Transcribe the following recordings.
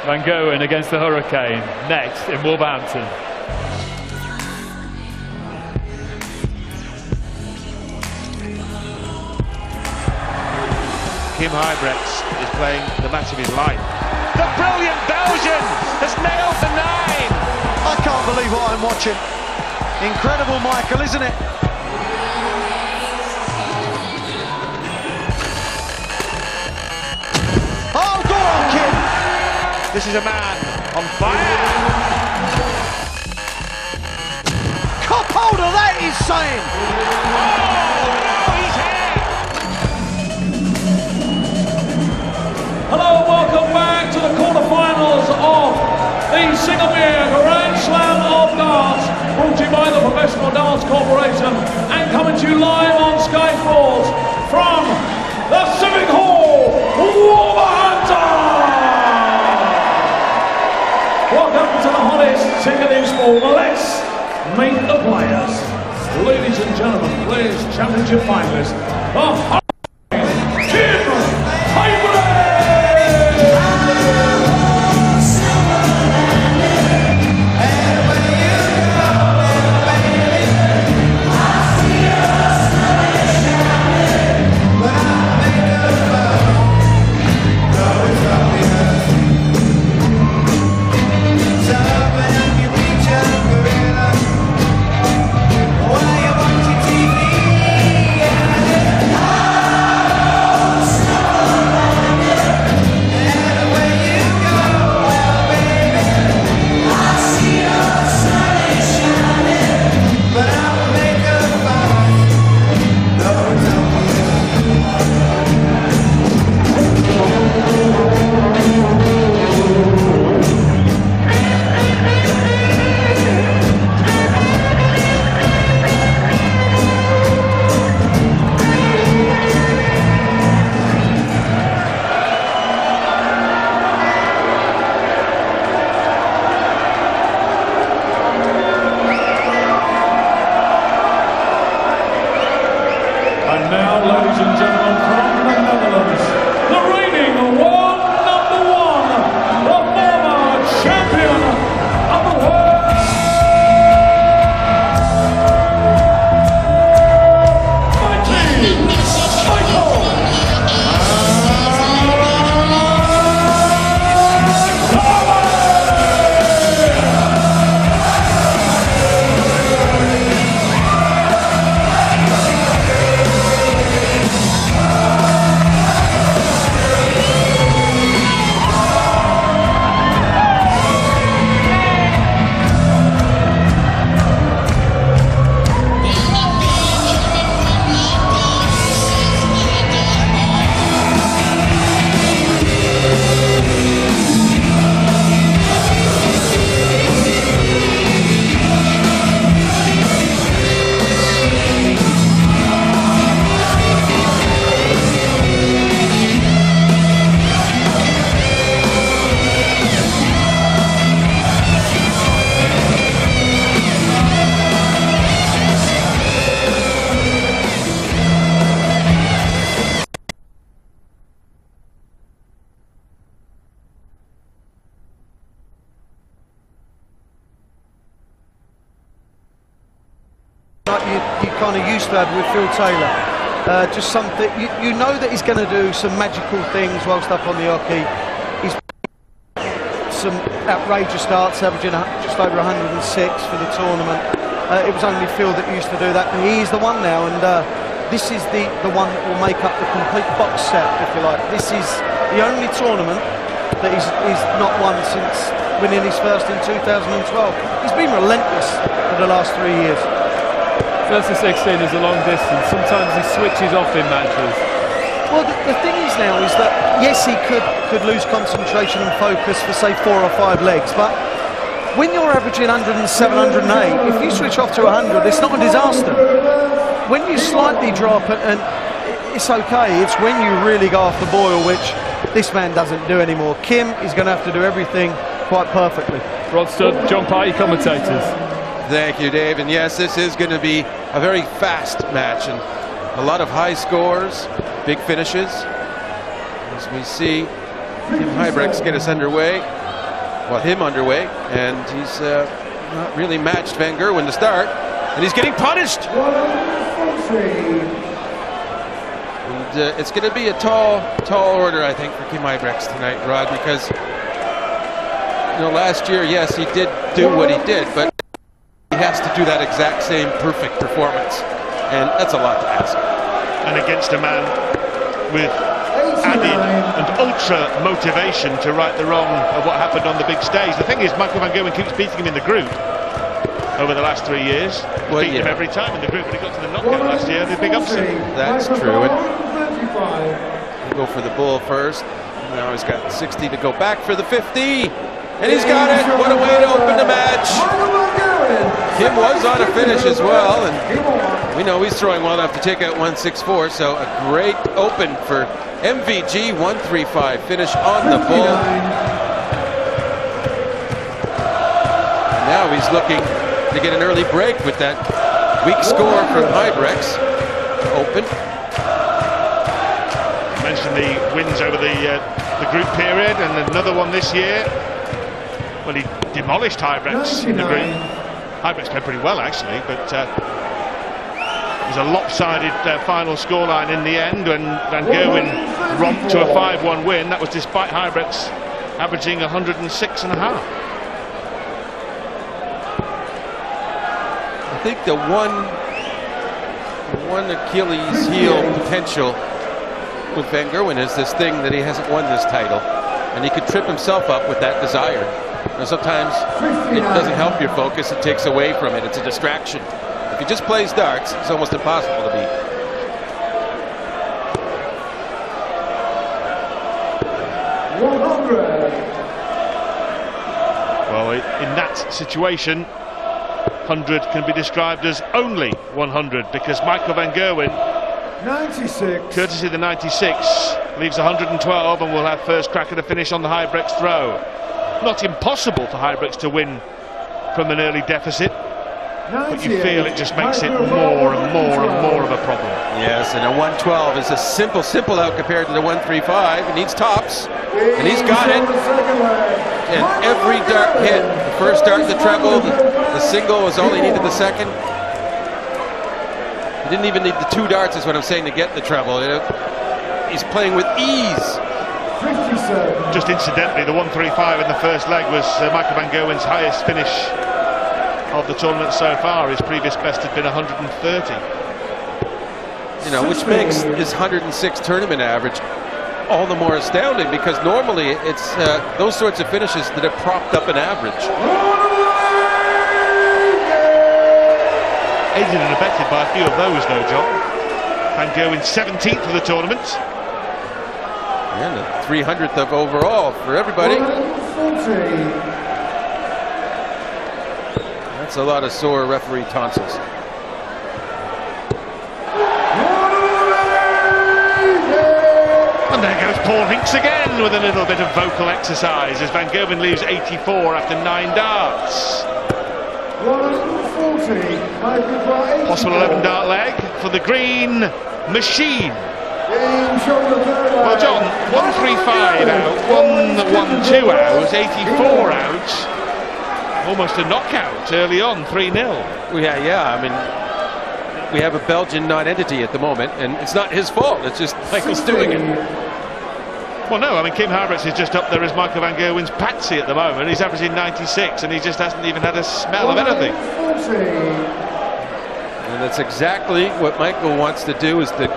Van Gerwen against the Hurricane, next in Wolverhampton. K.Huybrechts is playing the match of his life. The brilliant Belgian has nailed the 9! I can't believe what I'm watching. Incredible, Michael, isn't it? Oh, go on, Kim! This is a man on fire! Cop hold of that, he's saying! Oh, he's here! Hello, welcome back to the quarterfinals of the Singapore Grand Slam of Darts, brought to you by the Professional Darts Corporation and coming to you live on Sky Sports from the Civic Hall, Wolverhampton! Welcome to the hottest ticketing sport. Let's meet the players. Ladies and gentlemen, Players Championship finalists, the ladies and gentlemen, from the Netherlands, the reigning world number 1, the former champion of the world, you kind of used to have with Phil Taylor. Just something, you know that he's going to do some magical things whilst up on the hockey. He's some outrageous starts, averaging just over 106 for the tournament. It was only Phil that used to do that, but he's the one now, and this is the one that will make up the complete box set, if you like. This is the only tournament that he's not won since winning his first in 2012. He's been relentless for the last 3 years. First to 16 is a long distance. Sometimes he switches off in matches. Well, the thing is now is that, yes, he could lose concentration and focus for, say, 4 or 5 legs, but when you're averaging 107, 108, if you switch off to 100, it's not a disaster. When you slightly drop it, and it's okay, it's when you really go off the boil, which this man doesn't do anymore. Kim is going to have to do everything quite perfectly. Rod Studd, John Party commentators. Thank you, Dave. And yes, this is going to be a very fast match and a lot of high scores, big finishes. As we see K.Huybrechts get us underway. well, him underway, and he's not really matched Van Gerwen to start, and he's getting punished. And it's going to be a tall order, I think, for K.Huybrechts tonight, Rod, because last year, yes, he did do what he did, but he has to do that exact same perfect performance, and that's a lot to ask. And against a man with added and ultra motivation to right the wrong of what happened on the big stage. The thing is, Michael Van Gerwen keeps beating him in the group over the last 3 years. Well, beat him every time in the group, but he got to the knockout last year, the big upset. That's true. And he'll go for the bull first. Now he's got 60 to go back for the 50. And he's got it. What a way to open the match. Kim was on a finish as well, and we know he's throwing well enough to take out 164, so a great open for MVG. 135 finish on the bull. Now he's looking to get an early break with that weak score from Huybrechts. Open. You mentioned the wins over the group period, and another one this year. Well, he demolished Huybrechts in the group. Huybrechts played pretty well, actually, but it was a lopsided final scoreline in the end when Van Gerwen romped to a 5-1 win. That was despite Huybrechts averaging 106.5. I think the one Achilles heel potential with Van Gerwen is this thing that he hasn't won this title, and he could trip himself up with that desire. And sometimes it doesn't help your focus, it takes away from it, it's a distraction. If he just plays darts, it's almost impossible to beat. Well, in that situation, 100 can be described as only 100, because Michael Van Gerwen, 96, courtesy of the 96, leaves 112 and will have first crack at a finish on the Huybrechts throw. Not impossible for Huybrechts to win from an early deficit, but you feel it just makes it more and more of a problem. Yes, and a 112 is a simple out compared to the 135. It needs tops, and he's got it. And every dart hit, the first dart, the treble, the single was all he needed, the second. He didn't even need the 2 darts, is what I'm saying, to get the treble. He's playing with ease. Just incidentally, the 135 in the first leg was Michael Van Gerwen's highest finish of the tournament so far. His previous best had been 130. Which makes his 106 tournament average all the more astounding, because normally it's those sorts of finishes that have propped up an average. Aided and abetted by a few of those, though, John. Van Gerwen 17th for the tournament. And the 300th of overall for everybody. That's a lot of sore referee tonsils. And there goes Paul Hinks again with a little bit of vocal exercise as Van Gerwen leaves 84 after 9 darts. Possible 11 dart leg for the green machine. Well, John, 135 out, 112 out, 84 out. Almost a knockout early on, 3-0. Yeah, I mean, we have a Belgian non-entity at the moment, and it's not his fault, it's just Michael's doing it. Well, no, I mean, K.Huybrechts is just up there as Michael Van Gerwen's patsy at the moment. He's averaging 96, and he just hasn't even had a smell of anything. And that's exactly what Michael wants to do, is to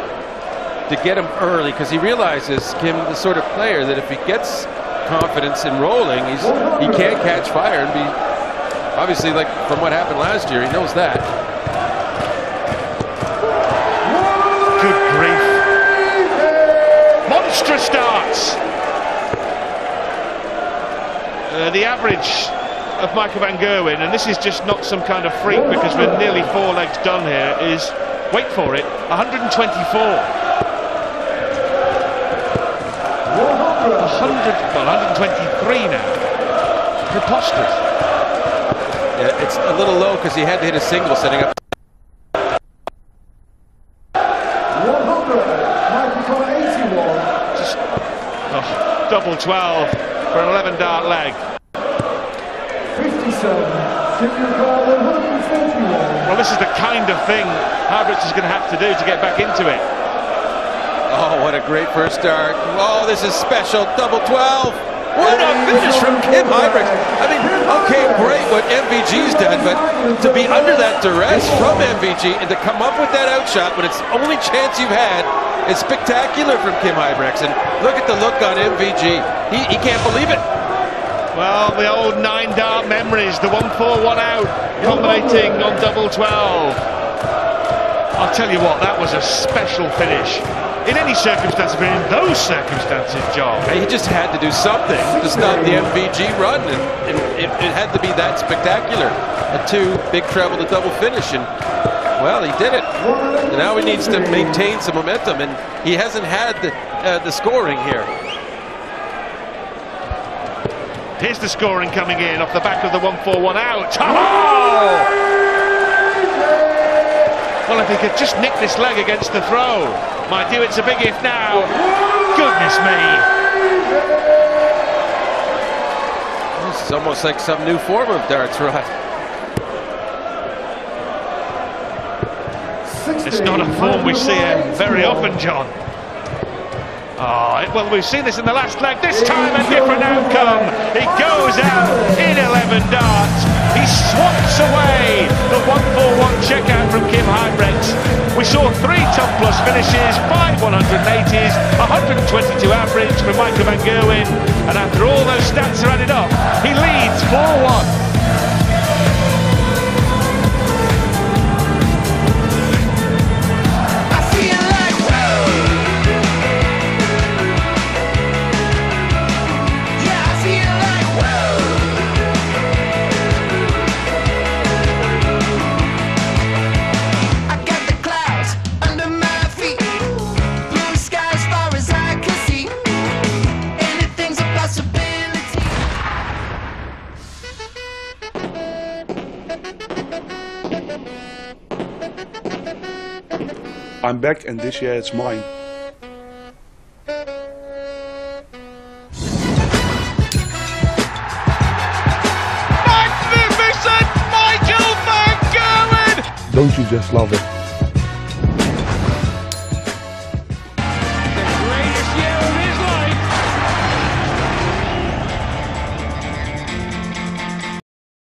get him early, because he realizes Kim, the sort of player that if he gets confidence in rolling, he can't catch fire and be, obviously, like from what happened last year, he knows that. Good grief. Monstrous starts. The average of Michael Van Gerwen, and this is just not some kind of freak because we're nearly 4 legs done here, is, wait for it, 124. 123 now. Preposterous. Yeah, it's a little low because he had to hit a single setting up. 100, Just double 12 for an 11 dart leg. Well, this is the kind of thing Huybrechts is going to have to do to get back into it. Oh, what a great first start. Oh, this is special, double 12. What a finish from K.Huybrechts. I mean, okay, great what MVG's done, but to be under that duress from MVG and to come up with that outshot when it's the only chance you've had is spectacular from K.Huybrechts. And look at the look on MVG. He can't believe it. Well, the old 9-dart memories, the 1-4, 1 out, culminating on double 12. I'll tell you what, that was a special finish. In any circumstance, but in those circumstances, John. He just had to do something to stop the MVG run, and it had to be that spectacular. A 2 big treble to double finish, and well, he did it. And now he needs to maintain some momentum, and he hasn't had the scoring here. Here's the scoring coming in off the back of the 1-4, 1 out. Oh! Well, if he could just nick this leg against the throw. Mind you, it's a big if now. Goodness me. This is almost like some new form of darts, right? It's not a form we see very often, John. Oh, well, we've seen this in the last leg. This time a different outcome. He goes out in 11 darts. He swats away the 1-4-1 checkout from K.Huybrechts. We saw 3 top plus finishes, 5 180s, 122 average for Michael van Gerwen. And after all those stats are added up, he leads 4-1. I'm back, and this year it's mine. Magnificent Michael van Gerwen! Don't you just love it?